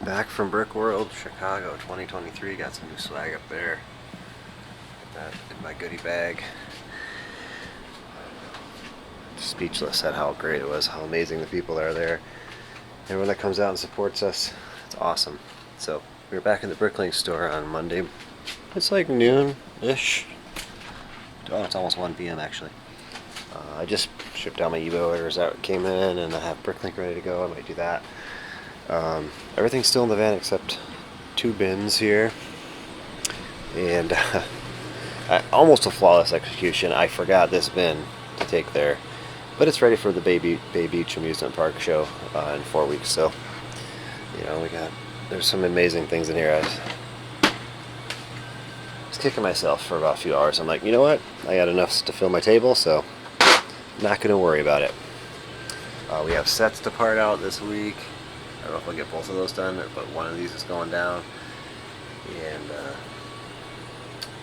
Back from Brickworld, Chicago 2023. Got some new swag up there. Got that in my goodie bag. Speechless at how great it was, how amazing the people are there. Everyone that comes out and supports us, it's awesome. So we were back in the BRICKLINK store on Monday. It's like noon-ish. Oh, it's almost 1 p.m. actually. I just shipped out my eBay orders that came in, and I have BRICKLINK ready to go. I might do that. Everything's still in the van except 2 bins here, and almost a flawless execution. I forgot this bin to take there, but it's ready for the Bay Beach Amusement Park show in 4 weeks. So, you know, there's some amazing things in here. I was kicking myself for about a few hours. I'm like, you know what? I got enough to fill my table, so I'm not going to worry about it. We have sets to part out this week. I don't know if I'll get both of those done, but one of these is going down. And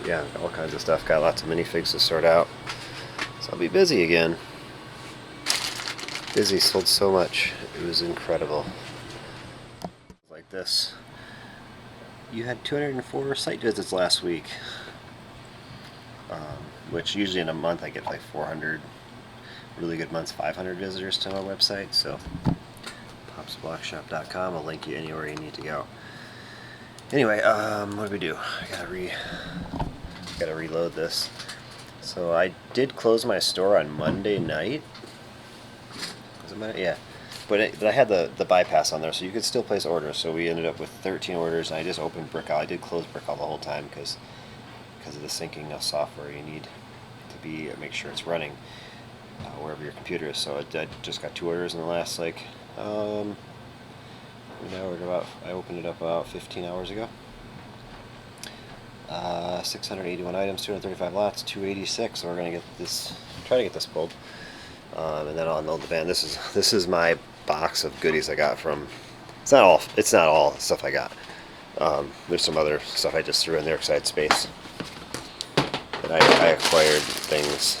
yeah, all kinds of stuff. Got lots of minifigs to sort out. So I'll be busy again. Busy, sold so much. It was incredible. Like this. You had 204 site visits last week. Which usually in a month I get like 400. Really good months, 500 visitors to my website. So popsblockshop.com will link you anywhere you need to go. Anyway, what do we do? I gotta reload this. So I did close my store on Monday night. Was it Monday? Yeah. But I had the bypass on there, so you could still place orders. So we ended up with 13 orders, and I just opened Brickworld. I did close Brickworld the whole time because of the syncing of software. You need to make sure it's running wherever your computer is. So I just got 2 orders in the last I opened it up about 15 hours ago. 681 items, 235 lots, 286. So we're gonna try to get this pulled, and then I'll unload the van. This is my box of goodies I got from. It's not all the stuff I got. There's some other stuff I just threw in there because I had space. And I acquired things,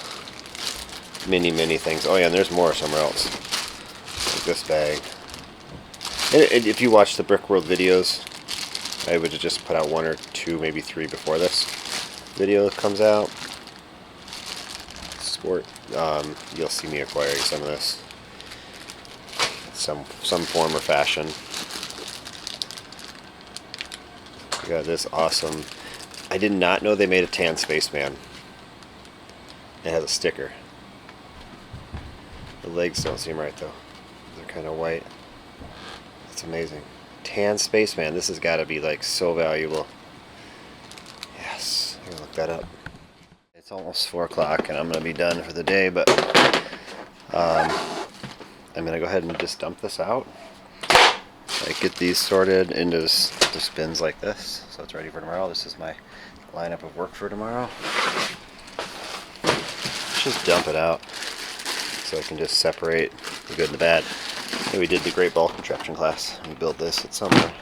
many things. Oh yeah, and there's more somewhere else. Like this bag. And if you watch the Brickworld videos, I would have just put out 1 or 2, maybe 3 before this video comes out. Sport. You'll see me acquiring some of this, some form or fashion. We got this awesome. I did not know they made a tan spaceman. It has a sticker. The legs don't seem right though. They're kind of white. That's amazing. Tan spaceman. This has got to be like so valuable. Yes, I'm gonna look that up. It's almost 4 o'clock and I'm gonna be done for the day, but I'm gonna go ahead and just dump this out. Like get these sorted into just bins like this, so it's ready for tomorrow. This is my lineup of work for tomorrow. Just dump it out so I can just separate the good and the bad. And we did the Great Bulk Contraption class. We built this at somewhere.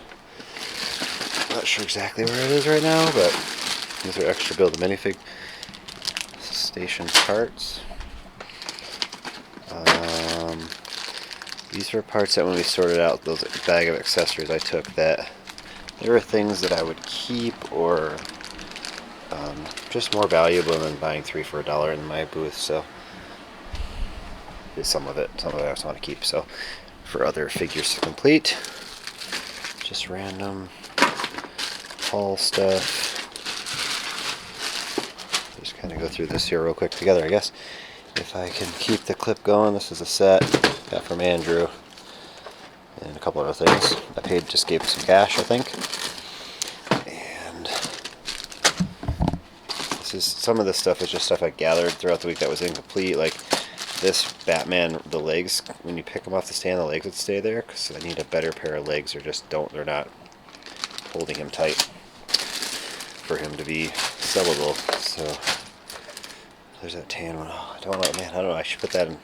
Not sure exactly where it is right now, but these are extra build the minifig station parts. These were parts that when we sorted out those bag of accessories I took, that there were things that I would keep or just more valuable than buying 3 for $1 in my booth. So some of it I also want to keep. So for other figures to complete, just random haul stuff. Just kind of go through this here real quick together, I guess. If I can keep the clip going, this is a set got from Andrew and a couple other things. Just gave some cash, I think. And some of this stuff is just stuff I gathered throughout the week that was incomplete. Like this Batman, the legs, when you pick them off the stand, the legs would stay there because I need a better pair of legs, or just they're not holding him tight for him to be sellable. So there's that tan one. Oh, I don't know. I should put that in.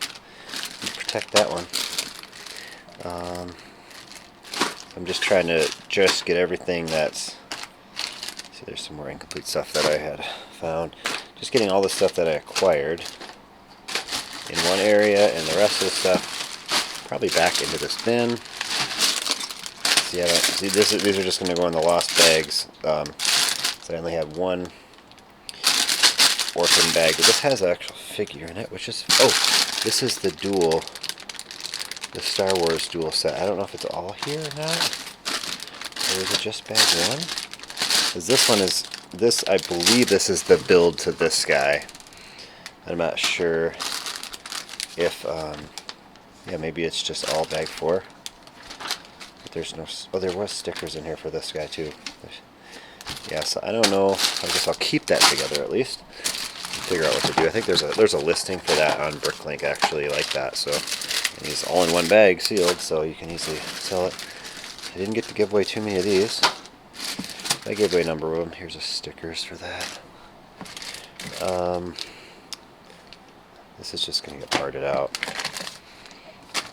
Protect that one. I'm just trying to just get everything that's... See, there's some more incomplete stuff that I had found. Just getting all the stuff that I acquired in one area, and the rest of the stuff probably back into this bin. See, these are just going to go in the lost bags. So I only have one orphan bag, but this has an actual figure in it, which is... Oh, this is the dual... The Star Wars dual set. I don't know if it's all here or not. Or is it just bag one? Because this one is... This, I believe this is the build to this guy. I'm not sure if... yeah, maybe it's just all bag 4. But there's no... Oh, there was stickers in here for this guy too. Yeah, so I don't know. I guess I'll keep that together at least. Figure out what to do. I think there's a listing for that on BRICKLINK actually, like that. So, and he's all in one bag, sealed, so you can easily sell it. I didn't get to give away too many of these. I gave away a number of them. Here's the stickers for that. This is just gonna get parted out.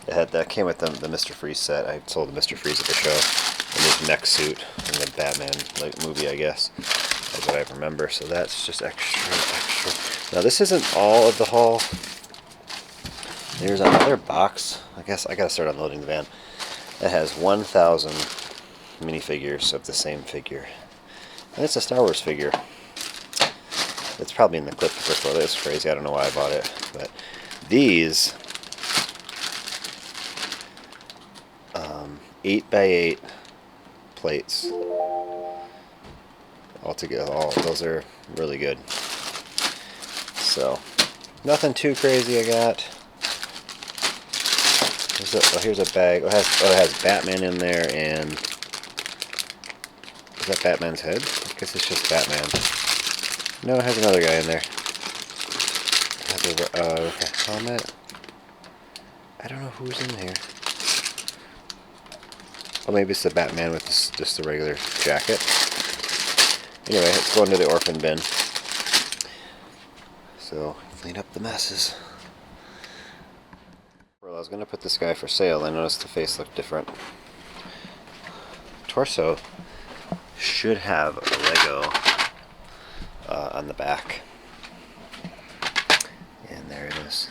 That came with the Mr. Freeze set. I sold the Mr. Freeze at the show. And his mech suit in the Batman movie, I guess. That's what I remember. So that's just extra. Now this isn't all of the haul. There's another box. I guess I gotta start unloading the van. That has 1,000 minifigures of the same figure. And it's a Star Wars figure. It's probably in the clip of Brickworld. It's crazy. I don't know why I bought it. But these 8x8 plates altogether. Those are really good. So nothing too crazy I got. Here's a bag. It has Batman in there, and is that Batman's head? I guess it's just Batman. No, it has another guy in there. It has a helmet. I don't know who's in here. Oh, maybe it's the Batman with just the regular jacket. Anyway, it's going to the orphan bin. So, clean up the messes. Well, I was going to put this guy for sale. I noticed the face looked different. Torso should have a Lego on the back. And there it is.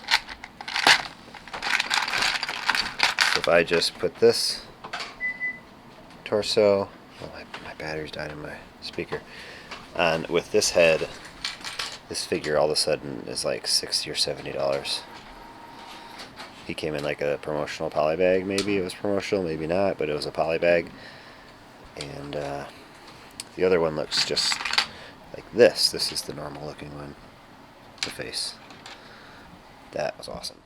So if I just put this torso... Oh, my battery's died in my speaker. And with this head, this figure all of a sudden is like $60 or $70. He came in like a promotional poly bag. Maybe it was promotional, maybe not, but it was a poly bag. And the other one looks just like this. This is the normal looking one. The face. That was awesome.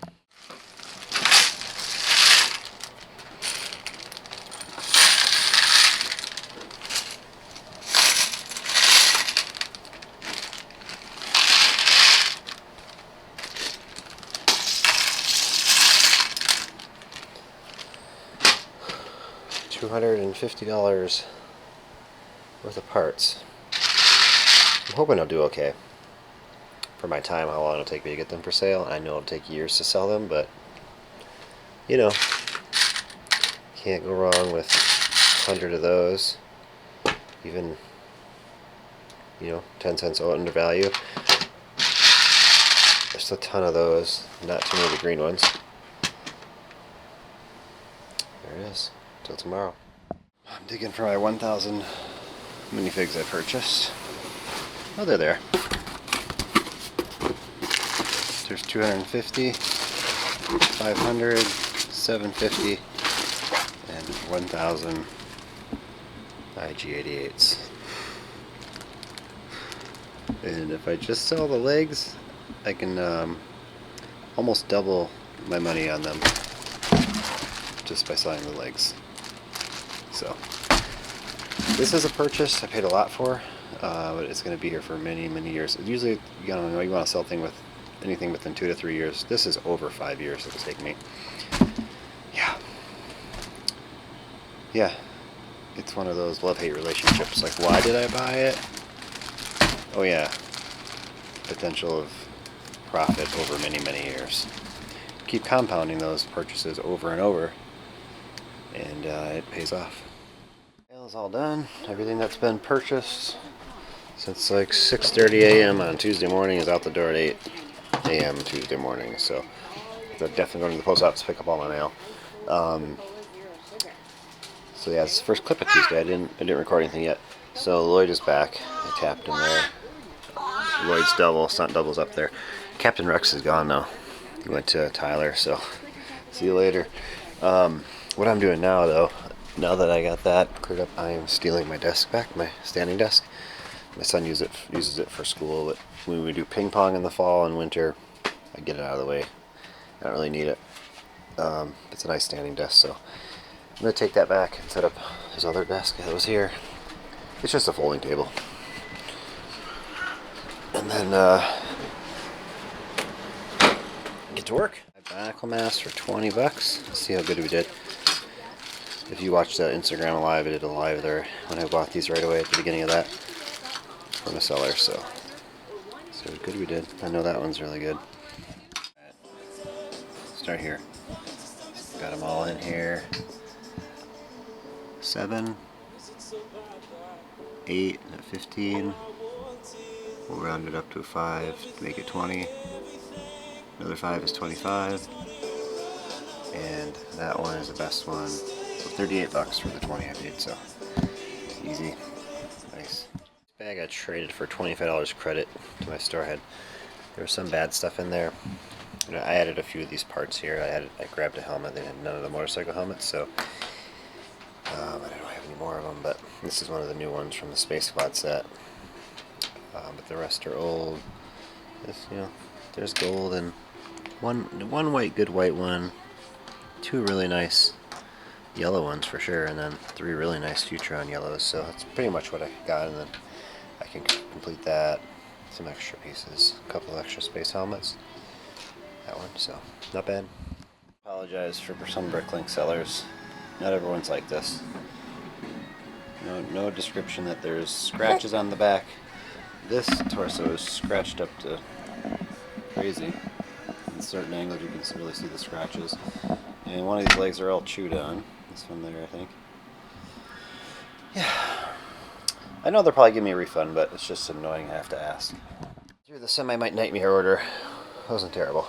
$250 worth of parts. I'm hoping I'll do okay. For my time, how long it'll take me to get them for sale. I know it'll take years to sell them, but you know, can't go wrong with 100 of those. Even, you know, 10 cents under value. There's a ton of those. Not too many of the green ones. There it is. Till tomorrow. I'm digging for my 1,000 minifigs I purchased. Oh, they're there. There's 250, 500, 750, and 1,000 IG-88s. And if I just sell the legs, I can almost double my money on them just by selling the legs. So this is a purchase I paid a lot for, but it's going to be here for many, many years. Usually, you don't know, you want to sell anything within 2 to 3 years. This is over 5 years it'll take me. Yeah, it's one of those love-hate relationships. Like, why did I buy it? Oh yeah, potential of profit over many, many years. Keep compounding those purchases over and over, and it pays off. It's all done. Everything that's been purchased since like 6:30 a.m. on Tuesday morning is out the door at 8 a.m. Tuesday morning. So I'm definitely going to the post office to pick up all my mail. So yeah, it's the first clip of Tuesday. I didn't record anything yet. So Lloyd is back. I tapped him there. Lloyd's double, stunt double's up there. Captain Rex is gone now. He went to Tyler, so see you later. What I'm doing now, though, now that I got that cleared up, I am stealing my desk back, my standing desk. My son uses it for school, but when we do ping pong in the fall and winter, I get it out of the way. I don't really need it. It's a nice standing desk, so I'm going to take that back and set up his other desk that was here. It's just a folding table. And then get to work. Binacle mask for 20 bucks. Let's see how good we did. If you watched that Instagram live, I did a live there when I bought these right away at the beginning of that from a seller. So good we did. I know that one's really good. Start here. Got them all in here. 7, 8, 15. We'll round it up to a 5 to make it 20. Another 5 is 25. And that one is the best one. So 38 bucks for the 20 I paid, so easy. Nice. This bag I traded for $25 credit to my store head. There was some bad stuff in there. And I added a few of these parts here. I grabbed a helmet. They had none of the motorcycle helmets, so I don't have any more of them, but this is one of the new ones from the Space Squad set. But the rest are old. This, there's gold and one white, good white one, 2 really nice yellow ones for sure, and then 3 really nice Futron yellows. So that's pretty much what I got, and then I can complete that. Some extra pieces, a couple of extra space helmets. That one, so not bad. Apologize for some BRICKLINK sellers. Not everyone's like this. No description that there's scratches on the back. This torso is scratched up to crazy. In certain angles you can really see the scratches. And one of these legs are all chewed on. This one there, I think. Yeah. I know they'll probably give me a refund, but it's just annoying I have to ask. Through the Semi-Mite Nightmare order. Wasn't terrible.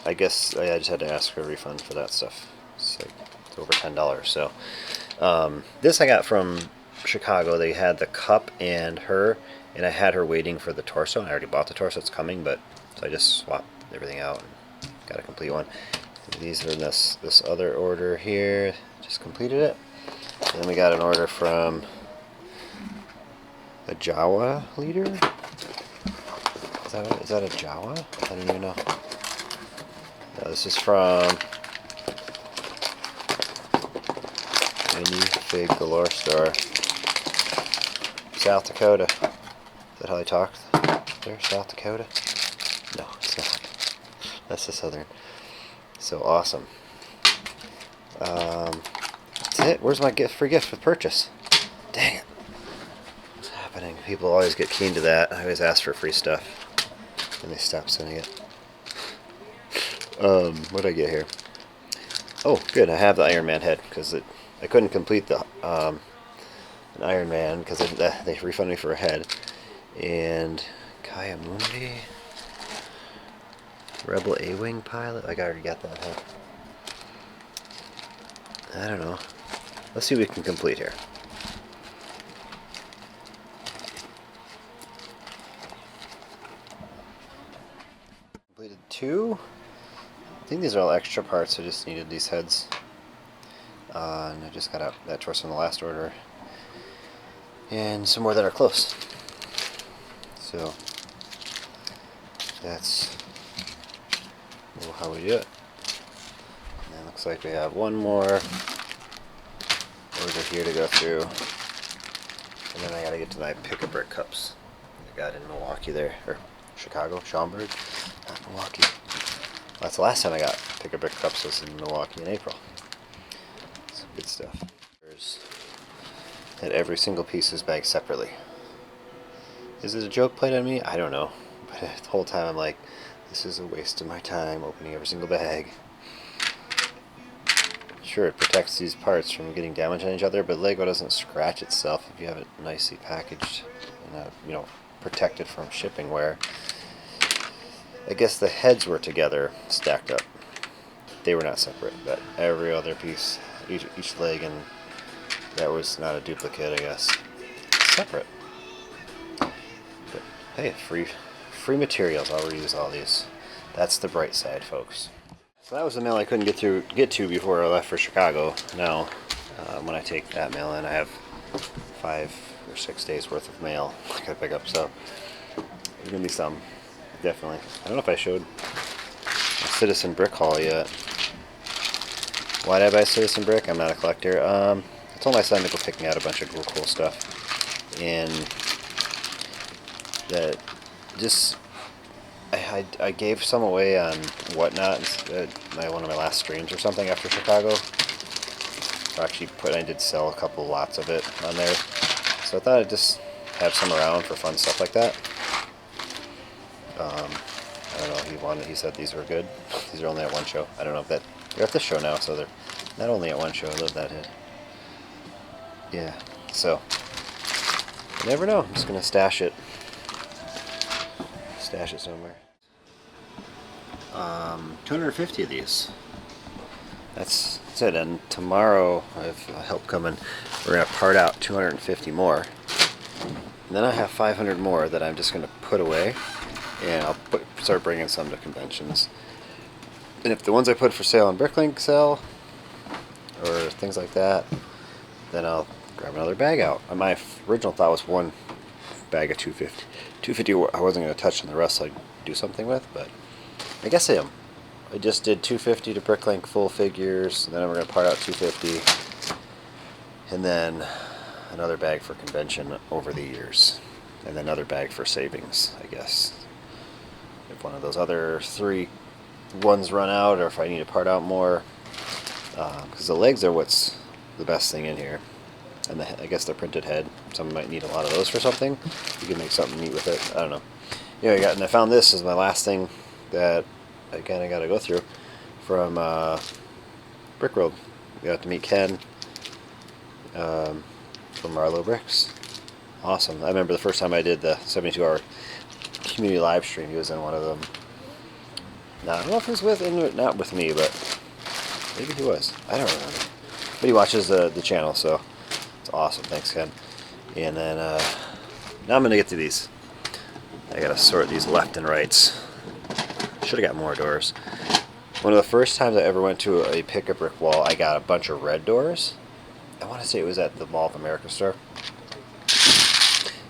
I guess I just had to ask for a refund for that stuff. It's over $10. So this I got from Chicago. They had the cup and her, and I had her waiting for the torso. I already bought the torso, it's coming, but so I just swapped everything out and got a complete one. And these are in this other order here. Just completed it. And then we got an order from a Jawa leader. Is that a Jawa? I don't even know. No, this is from Minifig Galore Store, South Dakota. Is that how they talk there? South Dakota? No, it's not. That's the southern. So awesome. That's it. Where's my gift for purchase? Dang it. What's happening? People always get keen to that. I always ask for free stuff, and they stop sending it. What did I get here? Oh, good. I have the Iron Man head because I couldn't complete the an Iron Man because they refunded me for a head. And Kaya Mundi, Rebel A-Wing pilot. I already got that head. I don't know. Let's see what we can complete here. Completed 2. I think these are all extra parts. I just needed these heads. And I just got out that torso in the last order. And some more that are close. So that's how we do it. And it looks like we have one more order here to go through. And then I gotta get to my Pick-a-Brick cups I got in Milwaukee there, or Chicago, Schaumburg, not Milwaukee. Well, that's the last time I got Pick-a-Brick cups was in Milwaukee in April. Some good stuff. And every single piece is bagged separately. Is it a joke played on me? I don't know. But the whole time I'm like, this is a waste of my time opening every single bag. sure it protects these parts from getting damaged on each other, but Lego doesn't scratch itself if you have it nicely packaged and you know, protected from shipping wear. I guess the heads were together, stacked up. They were not separate, but every other piece, each leg, and that was not a duplicate, I guess. Separate. But hey, free materials. I'll reuse all these. That's the bright side, folks. So that was the mail I couldn't get to before I left for Chicago. Now, when I take that mail in, I have 5 or 6 days worth of mail I gotta pick up. So there's gonna be some, definitely. I don't know if I showed a Citizen Brick haul yet. Why did I buy Citizen Brick? I'm not a collector. I told my son to go pick me out a bunch of cool stuff, and that just I gave some away on Whatnot, one of my last streams or something after Chicago. Actually, I did sell a couple lots of it on there, so I thought I'd just have some around for fun stuff like that. I don't know. He said these were good. These are only at one show. I don't know if they're at this show now, so they're not only at one show. I love that head. Yeah. So you never know. I'm just gonna stash it somewhere. 250 of these. That's it. And tomorrow I have help coming. We're gonna part out 250 more. And then I have 500 more that I'm just gonna put away, and I'll start bringing some to conventions. And if the ones I put for sale on BRICKLINK sell, or things like that, then I'll grab another bag out. My original thought was one bag of 250. 250 I wasn't going to touch, and the rest I'd do something with, but I guess I am. I just did 250 to BRICKLINK full figures, and then we're going to part out 250, and then another bag for convention over the years, and then another bag for savings, I guess. If one of those other 3 ones run out, or if I need to part out more, because the legs are what's the best thing in here, and I guess the printed head. Someone might need a lot of those for something. You can make something neat with it. I don't know. Yeah, and I found this as my last thing that I kind of got to go through from Brickworld. We got to meet Ken from Marlowe Bricks. Awesome. I remember the first time I did the 72-hour community live stream. He was in one of them. Now, I don't know if he was not with me, but maybe he was. I don't remember. But he watches the channel, so it's awesome. Thanks, Ken. And then now I'm going to get to these. I got to sort these left and rights. Should have got more doors. One of the first times I ever went to a pick-a-brick wall, I got a bunch of red doors. I want to say it was at the Mall of America store.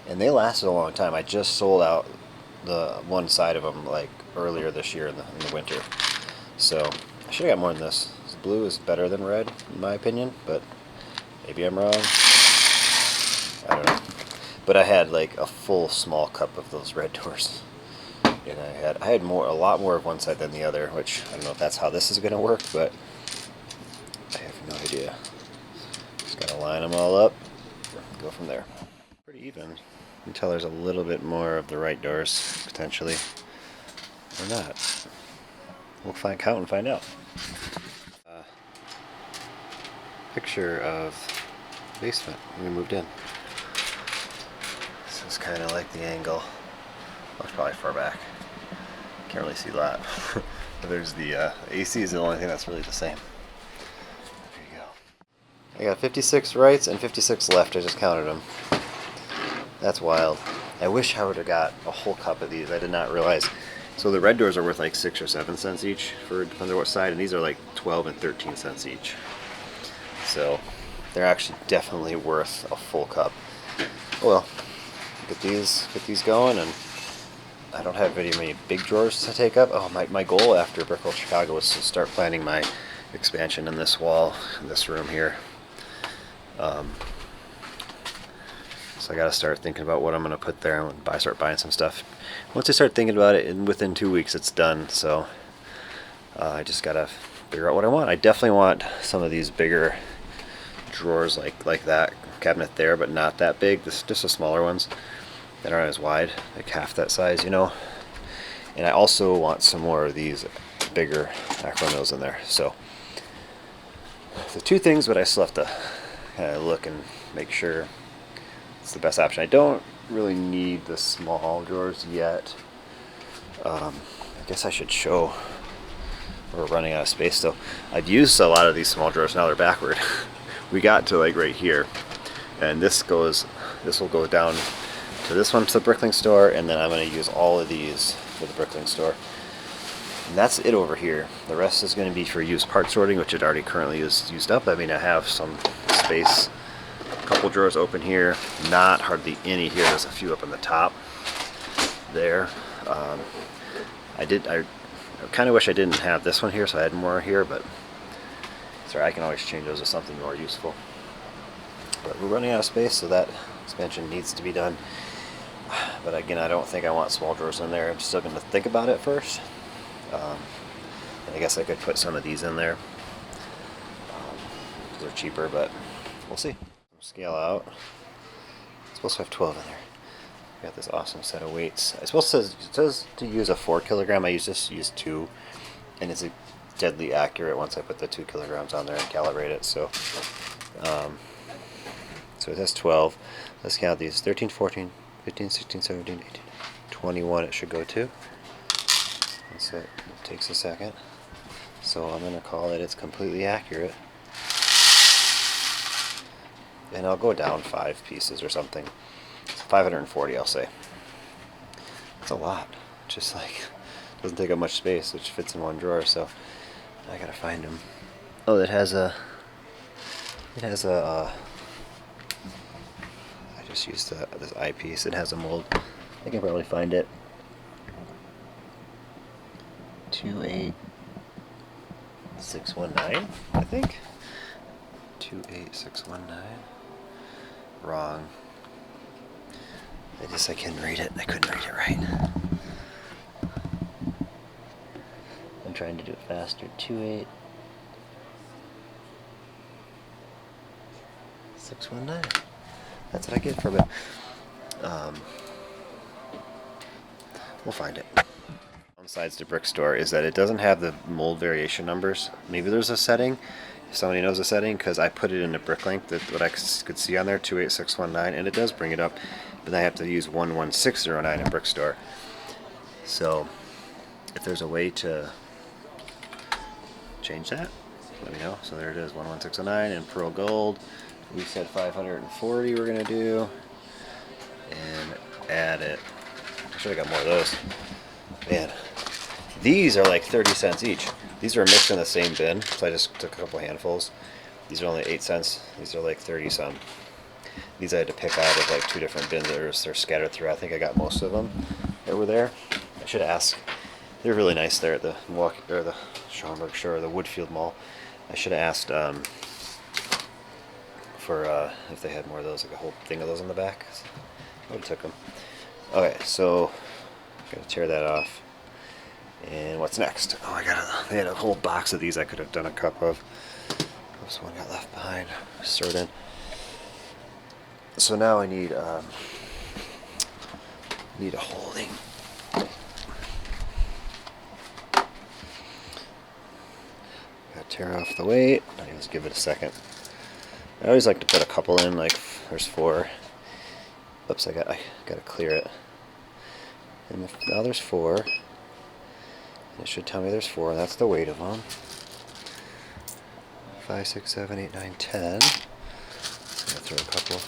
And they lasted a long time. I just sold out the one side of them like earlier this year in the winter. So I should have got more than this. Blue is better than red in my opinion, but maybe I'm wrong. I don't know. But I had like a full small cup of those red doors, and I had a lot more of one side than the other, which I don't know if that's how this is going to work, but I have no idea. Just gotta line them all up, go from there. Pretty even. You can tell there's a little bit more of the right doors potentially, or not. We'll count and find out. Picture of basement when we moved in. This is kind of like the angle. Oh, it's probably far back. Can't really see that. But there's the AC is the only thing that's really the same. There you go. I got 56 rights and 56 left. I just counted them. That's wild. I wish I would have got a whole cup of these. I did not realize. So the red doors are worth like 6 or 7 cents each, for depending on what side, and these are like 12 and 13 cents each. So they're actually definitely worth a full cup. Oh well, get these going, and I don't have very many big drawers to take up. Oh, my goal after Brickworld Chicago was to start planning my expansion in this wall, in this room here. So I got to start thinking about what I'm going to put there and start buying some stuff. Once I start thinking about it, and within 2 weeks it's done. So I just got to figure out what I want. I definitely want some of these bigger drawers like that cabinet there, but not that big. Just the smaller ones that aren't as wide, like half that size, you know. And I also want some more of these bigger macro mills in there. So So two things, but I still have to kind of look and make sure it's the best option. I don't really need the small drawers yet. I guess I should show. We're running out of space still. I've used a lot of these small drawers, now they're backward. We got to like right here, and this will go down to this one to the BRICKLINK store, and then I'm going to use all of these for the BRICKLINK store. And that's it over here. The rest is going to be for used part sorting, which it already currently is used up. I mean, I have some space, a couple drawers open here, not hardly any here. There's a few up on the top there. I kind of wish I didn't have this one here, so I had more here, but sorry, I can always change those to something more useful. But we're running out of space, so that expansion needs to be done. But again, I don't think I want small drawers in there. I'm still going to think about it first. And I guess I could put some of these in there. They're cheaper, but we'll see. Scale out. It's supposed to have 12 in there. Got this awesome set of weights. It says to use a 4 kilogram. I just used 2, and it's deadly accurate once I put the 2 kilograms on there and calibrate it. So it has 12. Let's count these: 13, 14, 15, 16, 17, 18, 21. It should go to. That's it. It takes a second. So I'm going to call it it's completely accurate. And I'll go down 5 pieces or something. 540, I'll say. That's a lot. Just like, doesn't take up much space, which fits in one drawer, so I gotta find them. Oh, it has a I just used this eyepiece. It has a mold. I can probably find it. 28619, I think. 28619. Wrong. I couldn't read it. I couldn't read it right. I'm trying to do it faster. 28619. That's what I get from it. We'll find it. Downsides to Brick Store is that it doesn't have the mold variation numbers. Maybe there's a setting. If somebody knows a setting, because I put it into BRICKLINK, what I could see on there, 28619, and it does bring it up. But I have to use 11609 in Brick Store. So if there's a way to change that, let me know. So there it is, 11609 in Pearl Gold. We said 540 we're gonna do, and add it. I should have got more of those. Man, these are like 30 cents each. These are mixed in the same bin, so I just took a couple handfuls. These are only 8 cents. These are like 30 some. These I had to pick out of like 2 different bins. They're scattered through. I think I got most of them that were there. I should ask. They're really nice there at the the Schaumburg store, or the Woodfield Mall. I should have asked for if they had more of those, like a whole thing of those in the back. I would have took them. Okay, so gotta tear that off. And what's next? Oh, they had a whole box of these I could have done a cup of. This one got left behind. Sort in. So now I need a holding. Gotta tear off the weight. I just give it a second. I always like to put a couple in, like there's 4. Oops, I gotta clear it. And now there's 4. It should tell me there's 4, and that's the weight of them. 5, 6, 7, 8, 9, 10. Just gonna throw a couple.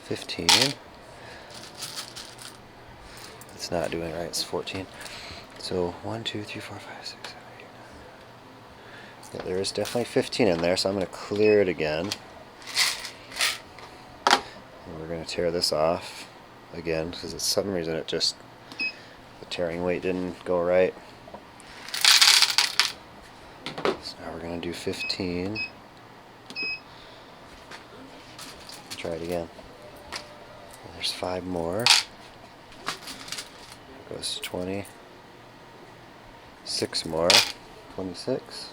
15. It's not doing right. It's 14. So 1, 2, 3, 4, 5, 6, 7, 8, 9. Yeah, there is definitely 15 in there, so I'm gonna clear it again. And we're gonna tear this off again, because for some reason the tearing weight didn't go right. So now we're going to do 15. Try it again. And there's 5 more. Goes to 20. 6 more. 26.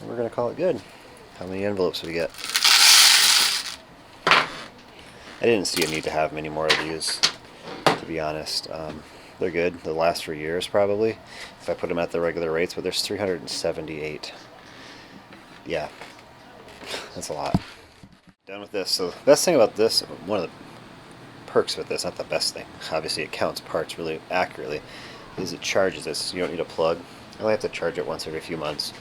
And we're going to call it good. How many envelopes do we get? I didn't see a need to have many more of these, to be honest. They're good. They'll last for years probably if I put them at the regular rates, but there's 378 yeah, that's a lot. Done with this. So the best thing about this, one of the perks with this, not the best thing, obviously it counts parts really accurately, is it charges this. You don't need a plug. I only have to charge it once every few months.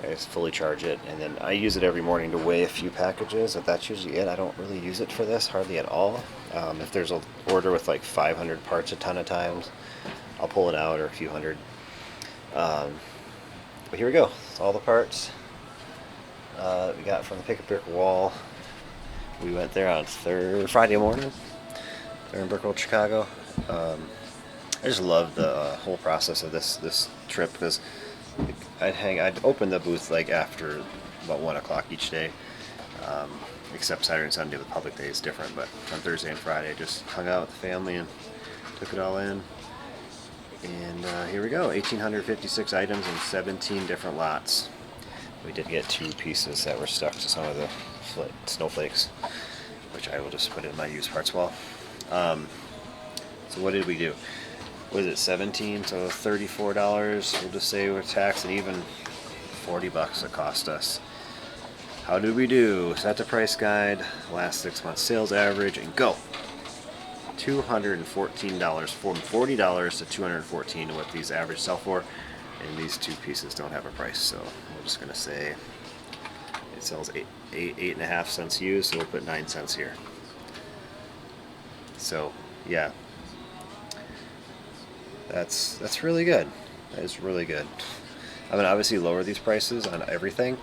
I just fully charge it, and then I use it every morning to weigh a few packages, but that's usually it. I don't really use it for this, hardly at all. If there's an order with like 500 parts a ton of times, I'll pull it out, or a few hundred. But here we go. It's all the parts we got from the Pick a Brick wall. We went there on Friday morning. They're in Brickworld, Chicago. I just love the whole process of this trip, because I'd open the booth like after about 1 o'clock each day, except Saturday and Sunday. The public day is different, but on Thursday and Friday I just hung out with the family and took it all in. And here we go, 1,856 items in 17 different lots. We did get 2 pieces that were stuck to some of the snowflakes, which I will just put in my used parts wall. So what did we do? Was it 17? So $34. We'll just say with tax, and even $40 it cost us. How did we do? Set the price guide, last 6 months sales average, and go. $214, from $40 to $214 what these average sell for, and these 2 pieces don't have a price. So we're just gonna say it sells 8.5 cents used, so we'll put 9 cents here. So yeah, that's really good. That is really good. I'm gonna obviously lower these prices on everything,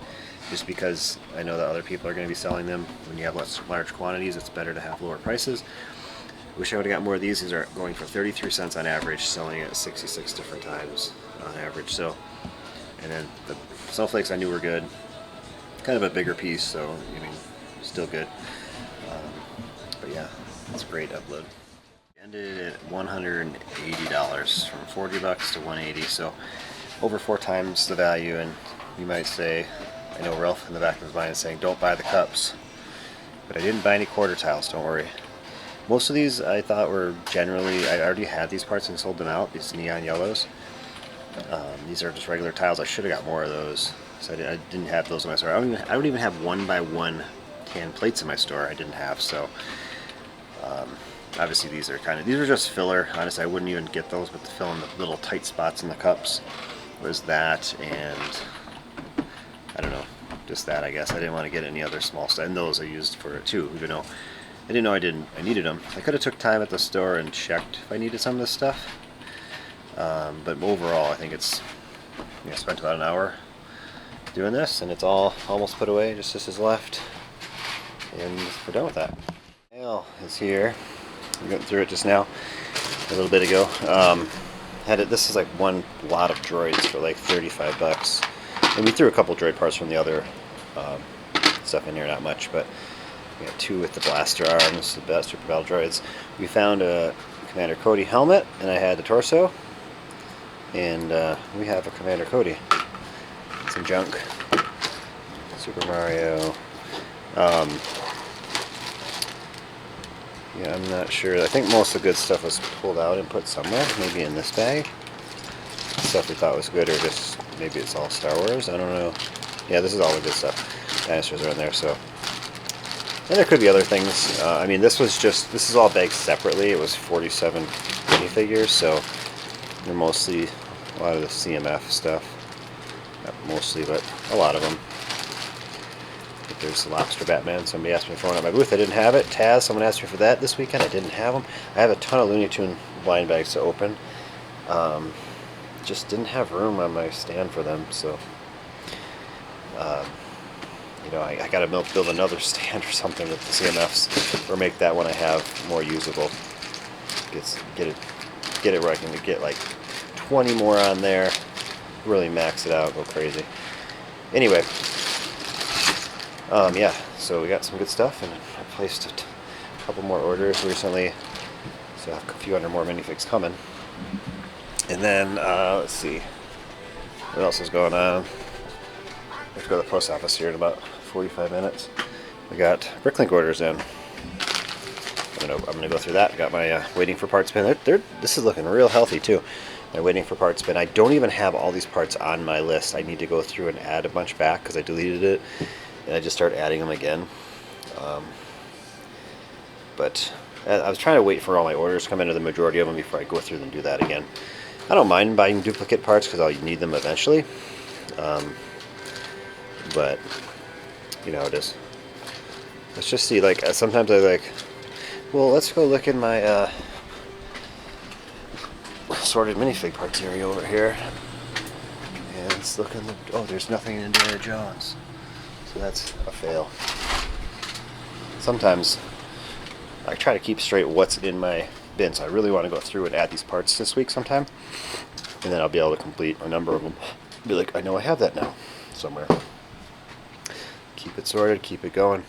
just because I know that other people are going to be selling them. When you have large quantities, it's better to have lower prices. Wish I would have got more of these. These are going for 33 cents on average, selling at 66 different times on average. So, and then the snowflakes I knew were good. Kind of a bigger piece, so I mean, still good. But yeah, it's a great upload. Ended at $180, from $40 to $180, so over 4 times the value. And you might say, I know Ralph in the back of his mind is saying, don't buy the cups, but I didn't buy any quarter tiles, don't worry. Most of these I thought were generally, I already had these parts and sold them out, these neon yellows. These are just regular tiles. I should have got more of those, so I didn't have those in my store. I don't even have 1x1 tan plates in my store. I didn't have, so obviously these are just filler. Honestly, I wouldn't even get those, but to fill in the little tight spots in the cups was that, and I don't know, just that, I guess. I didn't want to get any other small stuff, and those I used for it too, even though I didn't know I needed them. I could have took time at the store and checked if I needed some of this stuff, but overall I think it's, I spent about an hour doing this, and it's all almost put away. Just this is left, and we're done with that. Mail is here. We went through it just now, a little bit ago. This is like one lot of droids for like $35, and we threw a couple droid parts from the other stuff in here, not much, but we got 2 with the blaster arms, the best super battle droids. We found a Commander Cody helmet, and I had the torso, and we have a Commander Cody. Some junk. Super Mario. Yeah, I'm not sure. I think most of the good stuff was pulled out and put somewhere, maybe in this bag. Stuff we thought was good, or just maybe it's all Star Wars. I don't know. Yeah, this is all the good stuff. Dinosaurs are in there, so. And there could be other things. I mean, this is all bagged separately. It was 47 minifigures, so they're mostly a lot of the CMF stuff. Not mostly, but a lot of them. There's the Lobster Batman. Somebody asked me for one at my booth. I didn't have it. Taz, someone asked me for that this weekend. I didn't have them. I have a ton of Looney Tune blind bags to open. Just didn't have room on my stand for them, so I gotta build another stand or something with the CMFs, or make that one I have more usable. Get it where I can get like 20 more on there. Really max it out, go crazy. Anyway. Yeah, so we got some good stuff, and I placed a couple more orders recently, so a few hundred more minifigs coming. And then, let's see, what else is going on? I have to go to the post office here in about 45 minutes. We got BRICKLINK orders in. I'm gonna go through that. Got my waiting for parts bin. This is looking real healthy too. I'm waiting for parts, but I don't even have all these parts on my list. I need to go through and add a bunch back because I deleted it, and I just start adding them again. But I was trying to wait for all my orders to come into, the majority of them, before I go through and do that again. I don't mind buying duplicate parts because I'll need them eventually. But you know, just let's just see. Like sometimes I like, well, let's go look in my sorted minifig parts area over here, and let's look in the. Oh, there's nothing in Indiana Jones, so that's a fail. Sometimes I try to keep straight what's in my bin, so I really want to go through and add these parts this week sometime, and then I'll be able to complete a number of them. Be like, I know I have that now somewhere. Keep it sorted, keep it going.